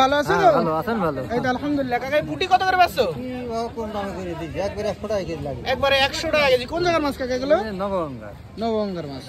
ভালো আছো? ভালো আছেন? ভালো। এই তো আলহামদুলিল্লাহ। কাকা পুটি কত করে বেচছো? কোন দামে করে দিছি? একবারে 100 টাকা কেজি লাগে। একবারে 100 টাকা কেজি। কোন জায়গার মাছ কাকা এগুলো? নবগঙ্গার মাছ।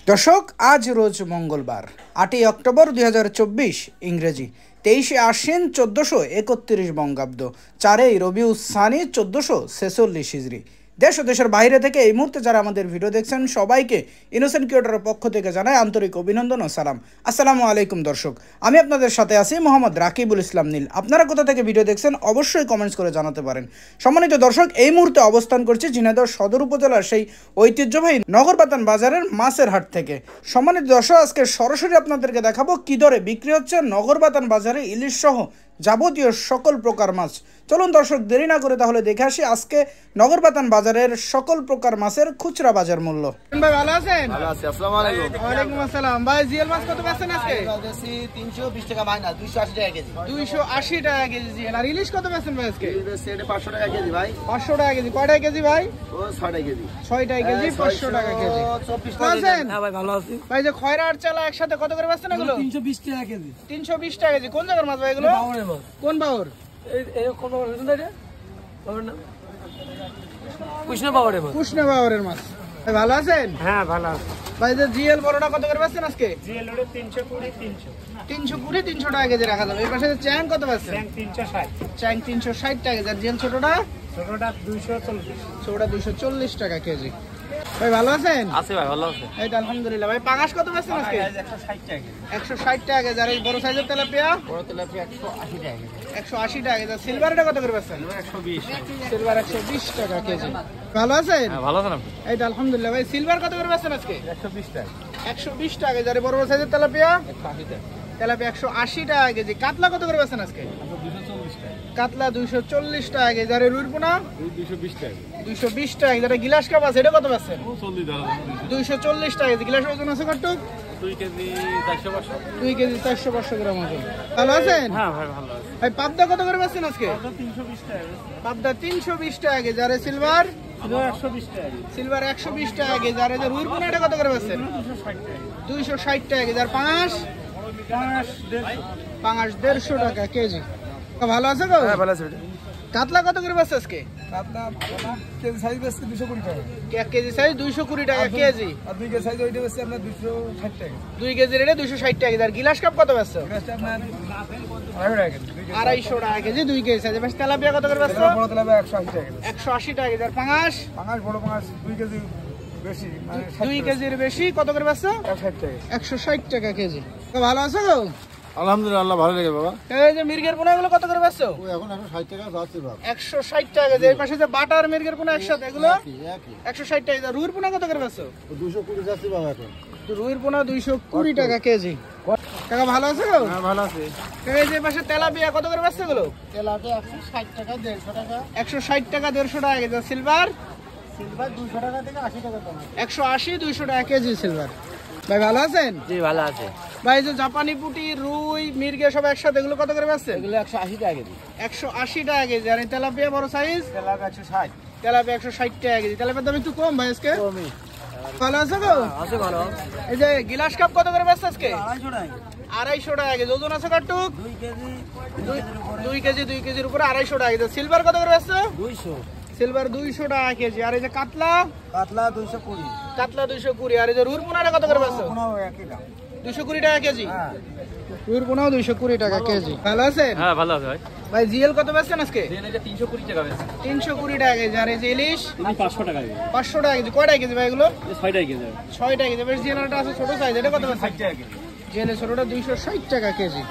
দর্শক, আজ রোজ মঙ্গলবার 8ই অক্টোবর 2024 ইংরেজি, 23শে আশ্বিন 1431 বঙ্গাব্দ, 4ই রবিউল সানি 1446 হিজরি। দেশ ও দেশের বাইরে থেকে এই মুহূর্তে যারা আমাদের ভিডিও দেখছেন সবাইকে ইনোসেন্ট ক্রিয়েটরের পক্ষ থেকে জানাই আন্তরিক অভিনন্দন ও সালাম। আসসালামু আলাইকুম দর্শক, আমি আপনাদের সাথে আছি মোহাম্মদ রাকিবুল ইসলাম নীল। আপনারা কোথা থেকে ভিডিও দেখছেন অবশ্যই কমেন্টস করে জানাতে পারেন। সম্মানিত দর্শক, এই মুহূর্তে অবস্থান করছি ঝিনাইদহ সদর উপজেলার সেই ঐতিহ্যবাহী নগরবাতান বাজারের মাছের হাট থেকে। সম্মানিত দর্শক, আজকে সরাসরি আপনাদেরকে দেখাবো কি দরে বিক্রি হচ্ছে নগরবাতান বাজারে ইলিশ সহ যাবতীয় সকল প্রকার মাছ। চলুন দর্শক, দেরি না করে তাহলে দেখে আসি আজকে নগরবাতান বাজারের সকল প্রকার মাছের খুচরা বাজার মূল্য। ভাই ভালো আছেন? ভালো আছি। আসসালামু আলাইকুম। ওয়ালাইকুম আসসালাম। ভাই জিএল মাছ কত বেচছেন আজকে? 320 টাকা মাইনাস 280 টাকা কেজি। 280 টাকা কেজি জিএল। আর ইলিশ কত বেচছেন ভাই আজকে? এটা 500 টাকা কেজি ভাই। 500 টাকা কেজি। কয় টাকা কেজি ভাই? ও 6 টাকা কেজি। 6 টাকা কেজি, 500 টাকা কেজি। 24 ভালো আছেন? হ্যাঁ ভাই, ভালো আছি। ভাই যে খয়রা আর চালা একসাথে কত করে বেচছেন এগুলো? 320 টাকা কেজি। 320 টাকা কেজি। কোন জায়গার মাছ ভাই এগুলো? বাউরের মাছ। কোন বাউর? এই কোন বাউর না রে? বাউর না। কৃষ্ণ বাউরের মাছ। কৃষ্ণ বাউরের মাছ। ভাই ভালো আছেন? হ্যাঁ ভালো আছি। ভাই যে জিএল বড়টা কত করে বেচছেন আজকে? জিএল ওটা 320 300 320 300 টাকা কেজি রাখা যাবে। এই পাশে যে চ্যাং কত বেচছেন? ব্যাংক 360 চ্যাং 360 টাকা কেজি। আর জিএল ছোটটা? ছোটটা 240 ছোটটা 240 টাকা কেজি। ভাই ভালো আছেন? আছি ভাই, ভালো আছি। এই তো আলহামদুলিল্লাহ। ভাই পাঙাশ কত বেচছেন আজকে? 160 টাকা 160 টাকা কেজি। আর এই বড় সাইজের তেলাপিয়া? বড় তেলাপিয়া 180 টাকা কেজি। 180 টাকা কেজি। আর সিলভারটা কত করে বেচছেন? 120 সিলভার 120 টাকা কেজি। ভালো আছেন? হ্যাঁ ভালো আছেন আপনি? এই তো আলহামদুলিল্লাহ। ভাই সিলভার কত করে বেচছেন আজকে? 120 টাকা 120 টাকা কেজি। আর এই বড় সাইজের তেলাপিয়া? 180 টাকা। তেলাপিয়া 180 টাকা কেজি। কাতলা কত করে বেচছেন আজকে? 240 টাকা কাতলা 240 টাকা কেজি। আর এই রুই পোনা? 220 টাকা 220 টাকা কেজি। আর এই গিলাস কাপ আছে, এটা কত বেচছেন? 40 টাকা 240 টাকা কেজি। গিলাস ওজন আছে কত? 2 কেজি 400 2 কেজি 400-500 গ্রাম ওজন। ভালো আছেন? হ্যাঁ ভাই ভালো আছে। ভাই পাবদা কত করে বেচছেন আজকে? ওটা 320 টাকা পাবদা 320 টাকা কেজি। আর এই সিলভার? এটা 120 টাকা সিলভার 120 টাকা কেজি। আর এই যে রুই পোনা, এটা কত করে বেচছেন? 260 টাকা 260 টাকা কেজি। আর পাঙাশ? পাঙাশ 150 টাকা কেজি। ভালো আছে গো? হ্যাঁ ভালো আছি। কাতলা কত করে বেচছে আজকে? কাতলা কেজি সাইজ বেশি 220 টাকা। 1 কেজি সাইজ 220 টাকা কেজি। আর 2 কেজি সাইজ ওইটা বেশি আপনার 260 টাকা। 2 কেজি রেটে 260 টাকা কেজি। আর গিলাস কাপ কত বেচছে? এটা আপনার 250 টাকা কেজি। 250 টাকা কেজি 2 কেজি সাইজ। এবার তেলাপিয়া কত করে বেচছে? বড় তেলাপিয়া 180 টাকা কেজি। 180 টাকা কেজি। আর পাঙাশ? পাঙাশ বড় পাঙাশ 2 কেজি বেশি, মানে 2 কেজির বেশি কত করে বেচছে? 160 টাকা। 160 টাকা কেজি। তো ভালো আছে গো? আলহামদুলিল্লাহ, ভালো লাগে বাবা। এই যে মির্গের পোনাগুলো কত করে বেচছো? ও এখন 160 টাকা যাচ্ছে বাবা। 160 টাকা কেজি। এই পাশে যে বাটার মির্গের পোনা একসাথে, এগুলো 160 টাকা কেজি। রুইর পোনা কত করে বেচছো? 220 যাচ্ছে বাবা এখন। রুইর পোনা 220 টাকা কেজি। টাকা ভালো আছে গো? হ্যাঁ ভালো আছে। এই যে পাশে তেলাপিয়া কত করে বেচছো এগুলো? তেলাপিয়া 160 টাকা 150 টাকা। 160 টাকা 150 টাকা কেজি। সিলভার? সিলভার 200 টাকা থেকে 80 টাকা কম। 180 200 টাকা কেজি সিলভার। ভাই ভালো আছেন? জি ভালো আছে। ভাই যে জাপানি পুটি, রুই, মির্গে সব একসাথে, এগুলো কত করে বেচছেন? এগুলো 180 টাকা কেজি। 180 টাকা কেজি। আর এই তেলাপিয়া বড় সাইজ? তেলাপিয়া 160। তেলাপিয়া 160 টাকা কেজি। তেলাপিয়ার দাম একটু কম ভাই আজকে। কমই ভালো আছে গো? আছে ভালো। এই যে গিলাস কাপ কত করে বেচছে আজকে? 250 টাকা। 250 টাকা কেজি। ওজন আছে কাটুক? 2 কেজি 2 কেজির উপরে 250 টাকা কেজি। সিলভার কত করে বেচছে? 200। সিলভার 200 টাকা কেজি। আর এই যে কাতলা? কাতলা 220। কাতলা 220। আর এই যে রুইর পোনাটা কত করে বেচছে? কোনাও একই দাম। 220 টাকা কেজি। হ্যাঁ রুইর পোনাও 220 টাকা কেজি। ভালো আছেন? হ্যাঁ ভালো আছে ভাই। ভাই জিএল কত বেচছেন আজকে? এটা 320 টাকা বেশি। 320 টাকা কেজি। আর এই যে ইলিশ? 500 টাকা 500 টাকা কেজি। কয়টা কেজি ভাই এগুলো? 6 টাকা কেজি 6 টাকা কেজি। বেশ জিএলটা আছে ছোট সাইজ, এটা কত বেচছেন? 60 টাকা কেজি। জিএল ছোটটা 260 টাকা কেজি।